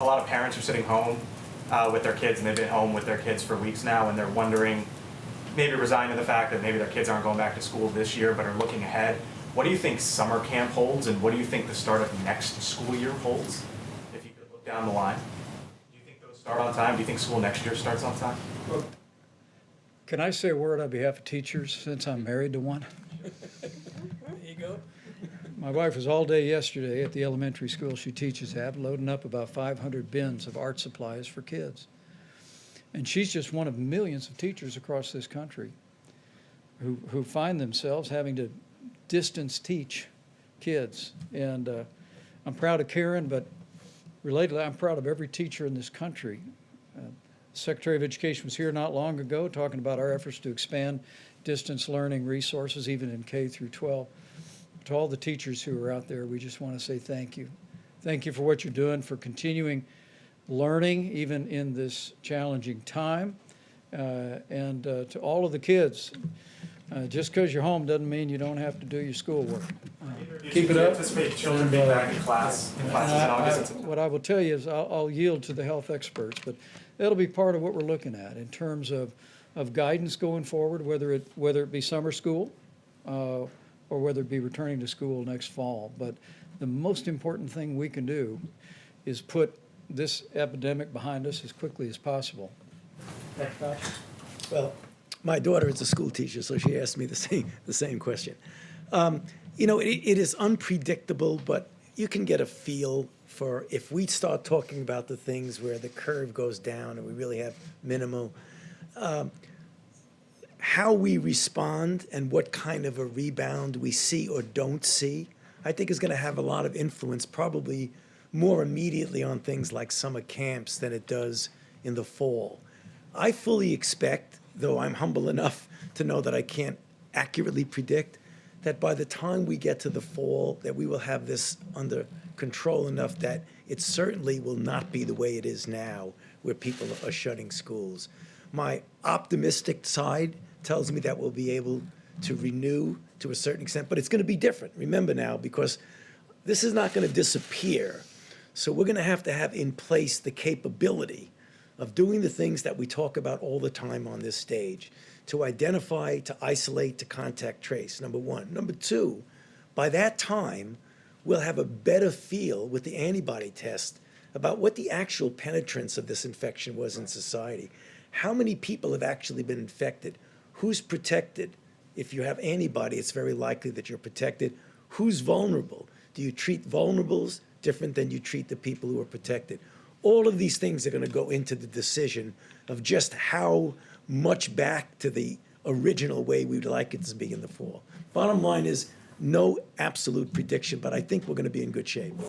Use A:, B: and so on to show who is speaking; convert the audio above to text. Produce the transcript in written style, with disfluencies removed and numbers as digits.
A: A lot of parents are sitting home with their kids, and they've been home with their kids for weeks now, and they're wondering, maybe resigned to the fact that maybe their kids aren't going back to school this year, but are looking ahead. What do you think summer camp holds, and what do you think the start of next school year holds? If you could look down the line, do you think those start on time? Do you think school next year starts on time?
B: Can I say a word on behalf of teachers since I'm married to one?
C: There you go.
B: My wife was all day yesterday at the elementary school she teaches at, loading up about 500 bins of art supplies for kids. And she's just one of millions of teachers across this country who find themselves having to distance teach kids. And I'm proud of Karen, but relatedly, I'm proud of every teacher in this country. Secretary of Education was here not long ago talking about our efforts to expand distance learning resources, even in K through 12. To all the teachers who are out there, we just want to say thank you. Thank you for what you're doing, for continuing learning even in this challenging time. And to all of the kids, just because you're home doesn't mean you don't have to do your schoolwork. Keep it up.
A: Anticipate children being back in classes in August.
B: What I will tell you is I'll yield to the health experts, but that'll be part of what we're looking at in terms of guidance going forward, whether it be summer school or whether it be returning to school next fall. But the most important thing we can do is put this epidemic behind us as quickly as possible.
C: Well, my daughter is a school teacher, so she asked me the same question. It is unpredictable, but you can get a feel for if we start talking about the things where the curve goes down and we really have minimal, how we respond and what kind of a rebound we see or don't see, I think is going to have a lot of influence, probably more immediately on things like summer camps than it does in the fall. I fully expect, though I'm humble enough to know that I can't accurately predict, that by the time we get to the fall, that we will have this under control enough that it certainly will not be the way it is now, where people are shutting schools. My optimistic side tells me that we'll be able to renew to a certain extent, but it's going to be different. Remember now, because this is not going to disappear. So we're going to have in place the capability of doing the things that we talk about all the time on this stage, to identify, to isolate, to contact trace, number one. Number two, by that time, we'll have a better feel with the antibody test about what the actual penetrance of this infection was in society. How many people have actually been infected? Who's protected? If you have antibody, it's very likely that you're protected. Who's vulnerable? Do you treat vulnerables different than you treat the people who are protected? All of these things are going to go into the decision of just how much back to the original way we'd like it to be in the fall. Bottom line is no absolute prediction, but I think we're going to be in good shape.